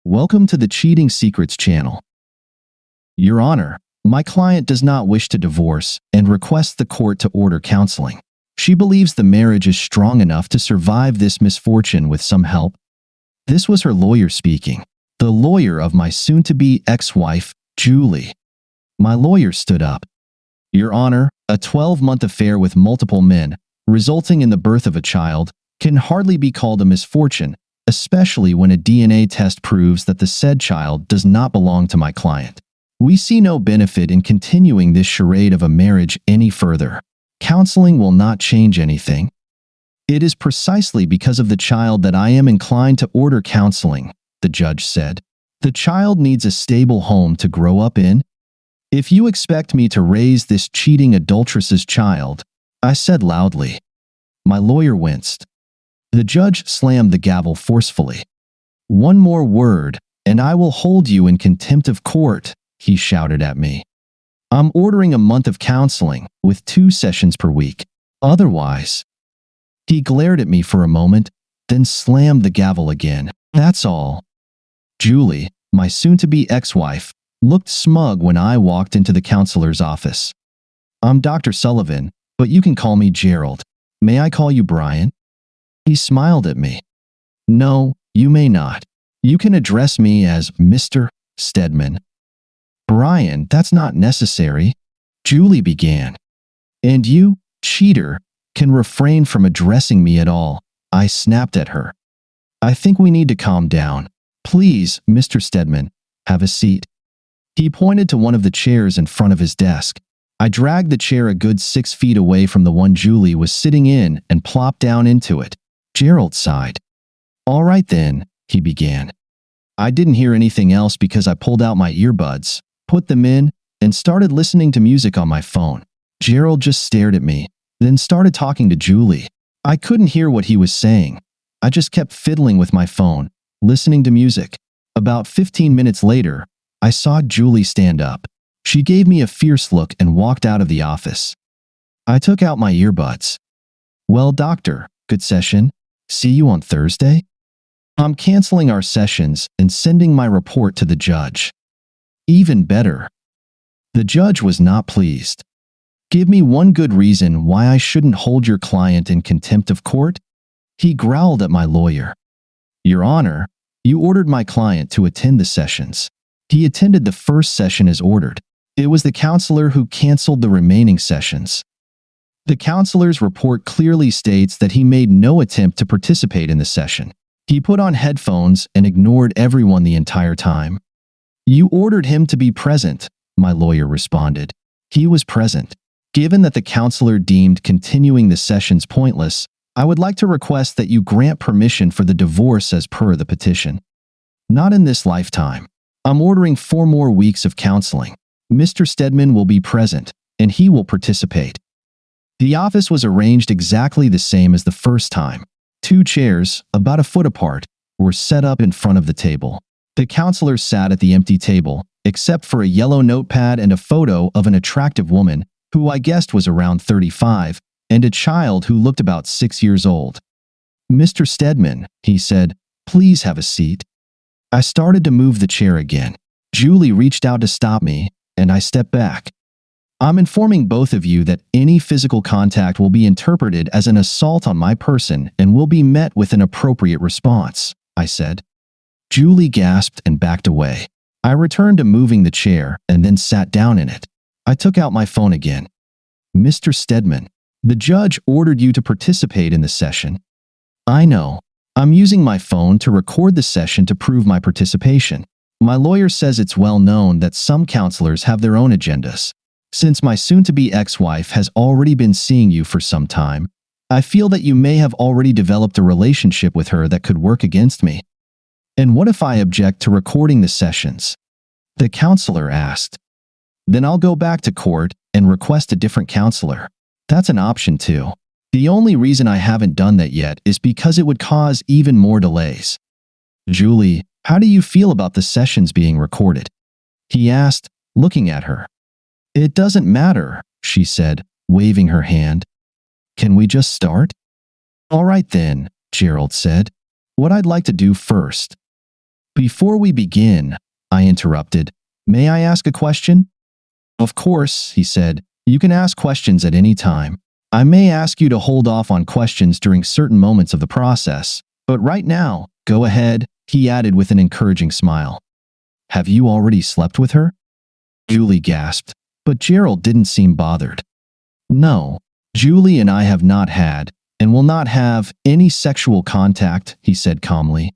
Welcome to the Cheating Secrets channel. Your Honor, my client does not wish to divorce and requests the court to order counseling. She believes the marriage is strong enough to survive this misfortune with some help. This was her lawyer speaking, the lawyer of my soon-to-be ex-wife, Julie. My lawyer stood up. Your Honor, a 12-month affair with multiple men, resulting in the birth of a child, can hardly be called a misfortune, especially when a DNA test proves that the said child does not belong to my client. We see no benefit in continuing this charade of a marriage any further. Counseling will not change anything. It is precisely because of the child that I am inclined to order counseling, the judge said. The child needs a stable home to grow up in. If you expect me to raise this cheating adulteress's child, I said loudly. My lawyer winced. The judge slammed the gavel forcefully. One more word, and I will hold you in contempt of court, he shouted at me. I'm ordering a month of counseling, with 2 sessions per week. Otherwise, he glared at me for a moment, then slammed the gavel again. That's all. Julie, my soon-to-be ex-wife, looked smug when I walked into the counselor's office. I'm Dr. Sullivan, but you can call me Gerald. May I call you Brian? He smiled at me. No, you may not. You can address me as Mr. Stedman. Brian, that's not necessary. Julie began. And you, cheater, can refrain from addressing me at all. I snapped at her. I think we need to calm down. Please, Mr. Stedman, have a seat. He pointed to one of the chairs in front of his desk. I dragged the chair a good 6 feet away from the one Julie was sitting in and plopped down into it. Gerald sighed. All right then, he began. I didn't hear anything else because I pulled out my earbuds, put them in, and started listening to music on my phone. Gerald just stared at me, then started talking to Julie. I couldn't hear what he was saying. I just kept fiddling with my phone, listening to music. About 15 minutes later, I saw Julie stand up. She gave me a fierce look and walked out of the office. I took out my earbuds. Well, doctor, good session. See you on Thursday? I'm canceling our sessions and sending my report to the judge. Even better. The judge was not pleased. Give me one good reason why I shouldn't hold your client in contempt of court? He growled at my lawyer. Your Honor, you ordered my client to attend the sessions. He attended the first session as ordered. It was the counselor who canceled the remaining sessions. The counselor's report clearly states that he made no attempt to participate in the session. He put on headphones and ignored everyone the entire time. You ordered him to be present, my lawyer responded. He was present. Given that the counselor deemed continuing the sessions pointless, I would like to request that you grant permission for the divorce as per the petition. Not in this lifetime. I'm ordering 4 more weeks of counseling. Mr. Stedman will be present, and he will participate. The office was arranged exactly the same as the first time. 2 chairs, about a foot apart, were set up in front of the table. The counselor sat at the empty table, except for a yellow notepad and a photo of an attractive woman, who I guessed was around 35, and a child who looked about 6 years old. Mr. Stedman, he said, please have a seat. I started to move the chair again. Julie reached out to stop me, and I stepped back. I'm informing both of you that any physical contact will be interpreted as an assault on my person and will be met with an appropriate response, I said. Julie gasped and backed away. I returned to moving the chair and then sat down in it. I took out my phone again. Mr. Stedman, the judge ordered you to participate in the session. I know. I'm using my phone to record the session to prove my participation. My lawyer says it's well known that some counselors have their own agendas. Since my soon-to-be ex-wife has already been seeing you for some time, I feel that you may have already developed a relationship with her that could work against me. And what if I object to recording the sessions? The counselor asked. Then I'll go back to court and request a different counselor. That's an option too. The only reason I haven't done that yet is because it would cause even more delays. Julie, how do you feel about the sessions being recorded? He asked, looking at her. It doesn't matter, she said, waving her hand. Can we just start? All right then, Gerald said. What I'd like to do first. Before we begin, I interrupted, may I ask a question? Of course, he said. You can ask questions at any time. I may ask you to hold off on questions during certain moments of the process, but right now, go ahead, he added with an encouraging smile. Have you already slept with her? Julie gasped, but Gerald didn't seem bothered. No, Julie and I have not had, and will not have, any sexual contact, he said calmly.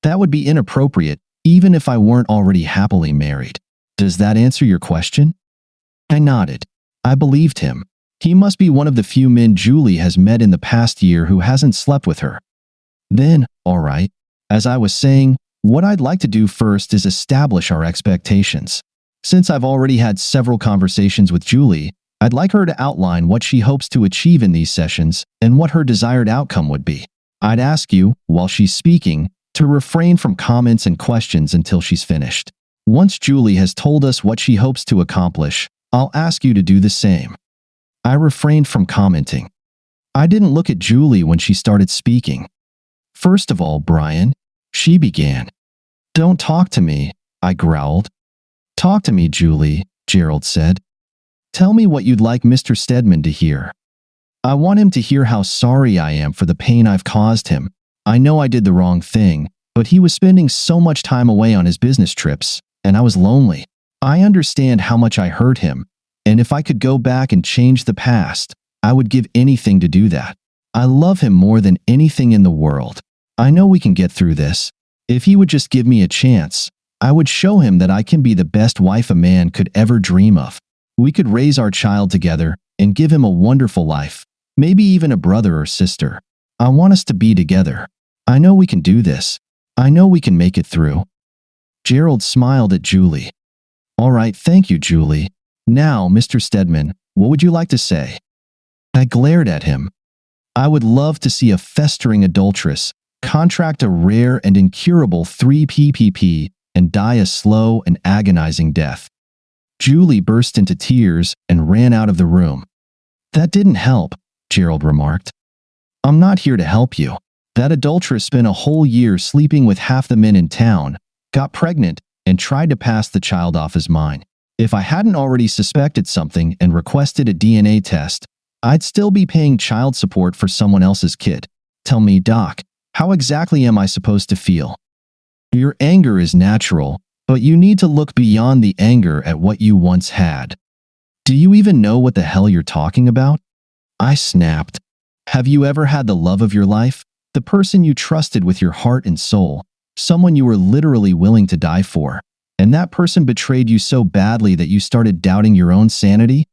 That would be inappropriate, even if I weren't already happily married. Does that answer your question? I nodded. I believed him. He must be one of the few men Julie has met in the past year who hasn't slept with her. Then, all right, as I was saying, what I'd like to do first is establish our expectations. Since I've already had several conversations with Julie, I'd like her to outline what she hopes to achieve in these sessions and what her desired outcome would be. I'd ask you, while she's speaking, to refrain from comments and questions until she's finished. Once Julie has told us what she hopes to accomplish, I'll ask you to do the same. I refrained from commenting. I didn't look at Julie when she started speaking. First of all, Brian, she began. Don't talk to me, I growled. Talk to me, Julie, Gerald said. Tell me what you'd like Mr. Stedman to hear. I want him to hear how sorry I am for the pain I've caused him. I know I did the wrong thing, but he was spending so much time away on his business trips, and I was lonely. I understand how much I hurt him, and if I could go back and change the past, I would give anything to do that. I love him more than anything in the world. I know we can get through this. If he would just give me a chance, I would show him that I can be the best wife a man could ever dream of. We could raise our child together and give him a wonderful life, maybe even a brother or sister. I want us to be together. I know we can do this. I know we can make it through. Gerald smiled at Julie. All right, thank you, Julie. Now, Mr. Stedman, what would you like to say? I glared at him. I would love to see a festering adulteress contract a rare and incurable 3PPP and die a slow and agonizing death. Julie burst into tears and ran out of the room. That didn't help, Gerald remarked. I'm not here to help you. That adulteress spent a whole year sleeping with half the men in town, got pregnant, and tried to pass the child off as mine. If I hadn't already suspected something and requested a DNA test, I'd still be paying child support for someone else's kid. Tell me, Doc, how exactly am I supposed to feel? Your anger is natural, but you need to look beyond the anger at what you once had. Do you even know what the hell you're talking about? I snapped. Have you ever had the love of your life? The person you trusted with your heart and soul, someone you were literally willing to die for, and that person betrayed you so badly that you started doubting your own sanity?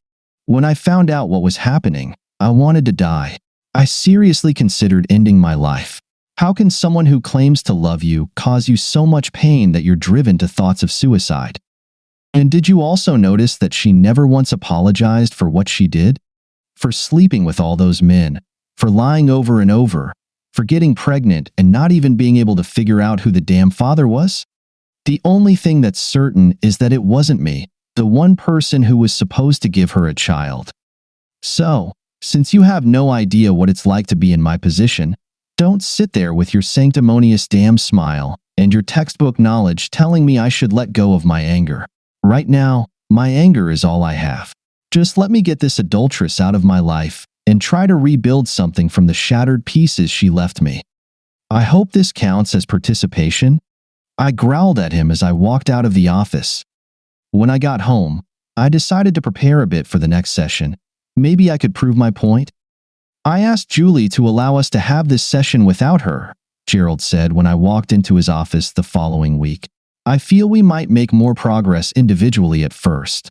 When I found out what was happening, I wanted to die. I seriously considered ending my life. How can someone who claims to love you cause you so much pain that you're driven to thoughts of suicide? And did you also notice that she never once apologized for what she did? For sleeping with all those men, for lying over and over, for getting pregnant and not even being able to figure out who the damn father was? The only thing that's certain is that it wasn't me, the one person who was supposed to give her a child. So, since you have no idea what it's like to be in my position, don't sit there with your sanctimonious damn smile and your textbook knowledge telling me I should let go of my anger. Right now, my anger is all I have. Just let me get this adulteress out of my life and try to rebuild something from the shattered pieces she left me. I hope this counts as participation. I growled at him as I walked out of the office. When I got home, I decided to prepare a bit for the next session. Maybe I could prove my point. I asked Julie to allow us to have this session without her, Gerald said when I walked into his office the following week. I feel we might make more progress individually at first.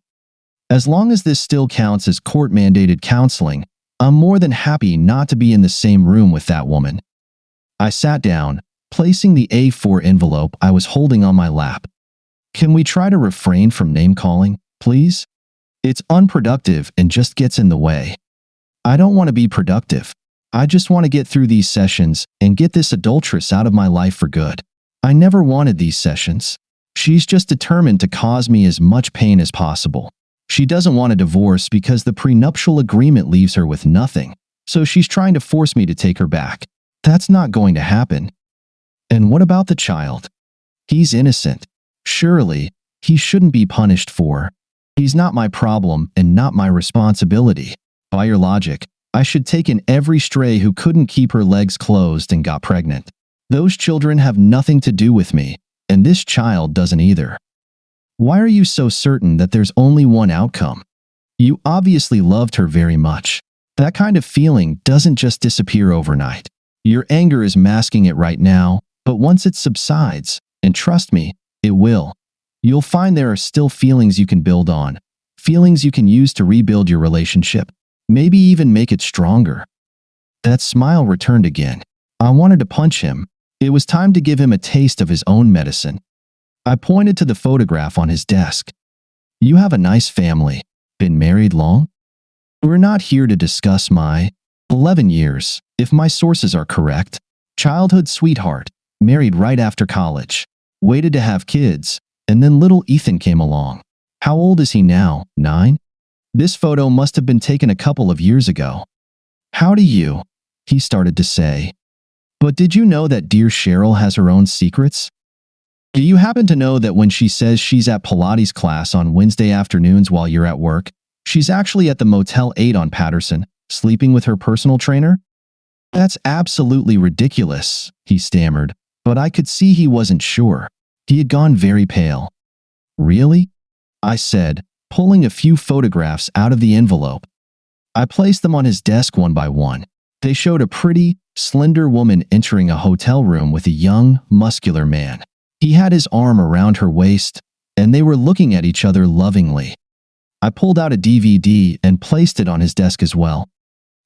As long as this still counts as court-mandated counseling, I'm more than happy not to be in the same room with that woman. I sat down, placing the A4 envelope I was holding on my lap. Can we try to refrain from name-calling, please? It's unproductive and just gets in the way. I don't want to be productive. I just want to get through these sessions and get this adulteress out of my life for good. I never wanted these sessions. She's just determined to cause me as much pain as possible. She doesn't want a divorce because the prenuptial agreement leaves her with nothing, so she's trying to force me to take her back. That's not going to happen. And what about the child? He's innocent. Surely, he shouldn't be punished for. He's not my problem and not my responsibility. By your logic, I should take in every stray who couldn't keep her legs closed and got pregnant. Those children have nothing to do with me, and this child doesn't either. Why are you so certain that there's only one outcome? You obviously loved her very much. That kind of feeling doesn't just disappear overnight. Your anger is masking it right now, but once it subsides, and trust me, it will, you'll find there are still feelings you can build on, feelings you can use to rebuild your relationship, maybe even make it stronger. That smile returned again. I wanted to punch him. It was time to give him a taste of his own medicine. I pointed to the photograph on his desk. You have a nice family. Been married long? We're not here to discuss my 11 years, if my sources are correct. Childhood sweetheart, married right after college, waited to have kids, and then little Ethan came along. How old is he now? 9? This photo must have been taken a couple of years ago. How do you? He started to say. But did you know that dear Cheryl has her own secrets? Do you happen to know that when she says she's at Pilates class on Wednesday afternoons while you're at work, she's actually at the Motel 8 on Patterson, sleeping with her personal trainer? That's absolutely ridiculous, he stammered, but I could see he wasn't sure. He had gone very pale. Really? I said, pulling a few photographs out of the envelope. I placed them on his desk one by one. They showed a pretty, slender woman entering a hotel room with a young, muscular man. He had his arm around her waist, and they were looking at each other lovingly. I pulled out a DVD and placed it on his desk as well.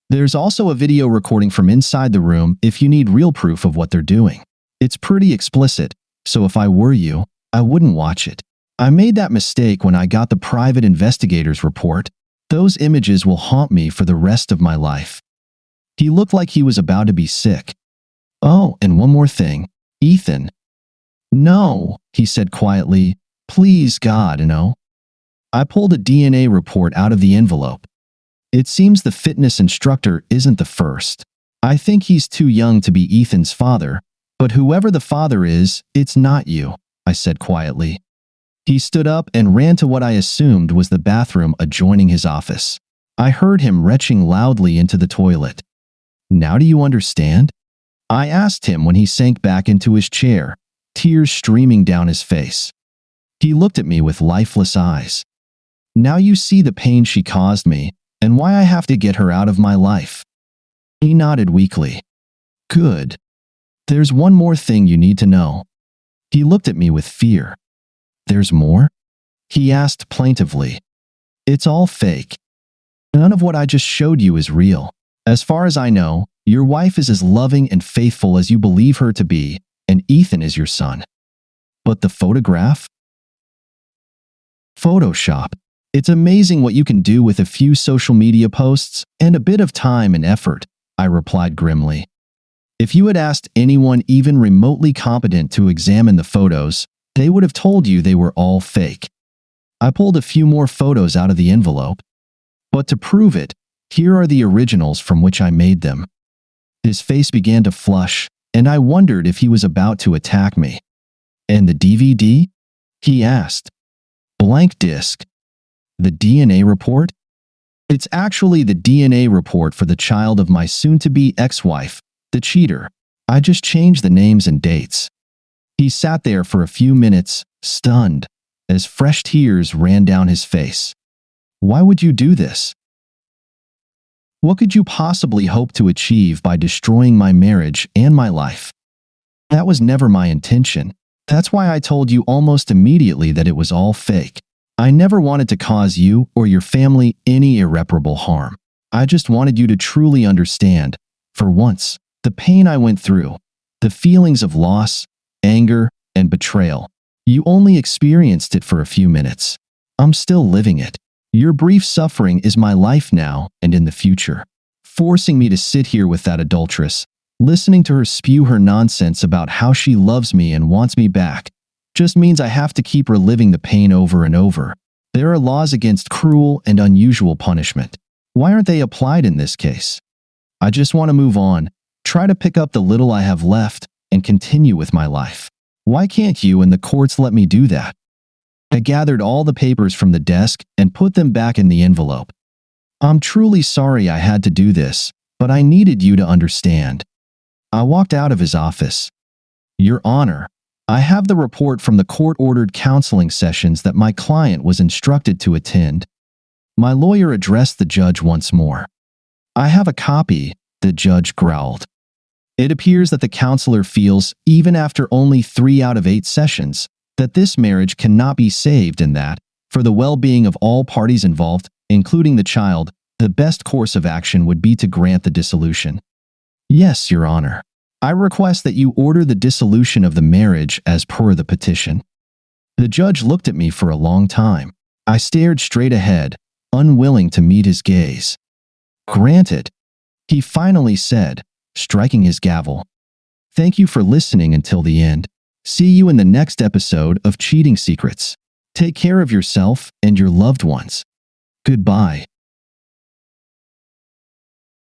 There's also a video recording from inside the room if you need real proof of what they're doing. It's pretty explicit, so if I were you, I wouldn't watch it. I made that mistake when I got the private investigator's report. Those images will haunt me for the rest of my life. He looked like he was about to be sick. Oh, and one more thing. Ethan. No, he said quietly. Please, God, no. I pulled a DNA report out of the envelope. It seems the fitness instructor isn't the first. I think he's too young to be Ethan's father, but whoever the father is, it's not you, I said quietly. He stood up and ran to what I assumed was the bathroom adjoining his office. I heard him retching loudly into the toilet. Now do you understand? I asked him when he sank back into his chair, tears streaming down his face. He looked at me with lifeless eyes. Now you see the pain she caused me and why I have to get her out of my life. He nodded weakly. Good. There's one more thing you need to know. He looked at me with fear. There's more? He asked plaintively. It's all fake. None of what I just showed you is real. As far as I know, your wife is as loving and faithful as you believe her to be, and Ethan is your son. But the photograph? Photoshop. It's amazing what you can do with a few social media posts and a bit of time and effort, I replied grimly. If you had asked anyone even remotely competent to examine the photos, they would have told you they were all fake. I pulled a few more photos out of the envelope. But to prove it, here are the originals from which I made them. His face began to flush, and I wondered if he was about to attack me. And the DVD? He asked. Blank disc. The DNA report? It's actually the DNA report for the child of my soon-to-be ex-wife, the cheater. I just changed the names and dates. He sat there for a few minutes, stunned, as fresh tears ran down his face. Why would you do this? What could you possibly hope to achieve by destroying my marriage and my life? That was never my intention. That's why I told you almost immediately that it was all fake. I never wanted to cause you or your family any irreparable harm. I just wanted you to truly understand, for once, the pain I went through, the feelings of loss, anger, and betrayal. You only experienced it for a few minutes. I'm still living it. Your brief suffering is my life now and in the future. Forcing me to sit here with that adulteress, listening to her spew her nonsense about how she loves me and wants me back, just means I have to keep reliving the pain over and over. There are laws against cruel and unusual punishment. Why aren't they applied in this case? I just want to move on, try to pick up the little I have left, and continue with my life. Why can't you and the courts let me do that? I gathered all the papers from the desk and put them back in the envelope. I'm truly sorry I had to do this, but I needed you to understand. I walked out of his office. Your Honor, I have the report from the court-ordered counseling sessions that my client was instructed to attend. My lawyer addressed the judge once more. I have a copy, the judge growled. It appears that the counselor feels, even after only 3 out of 8 sessions, that this marriage cannot be saved and that, for the well-being of all parties involved, including the child, the best course of action would be to grant the dissolution. Yes, Your Honor. I request that you order the dissolution of the marriage as per the petition. The judge looked at me for a long time. I stared straight ahead, unwilling to meet his gaze. Granted, he finally said, striking his gavel. Thank you for listening until the end. See you in the next episode of Cheating Secrets. Take care of yourself and your loved ones. Goodbye.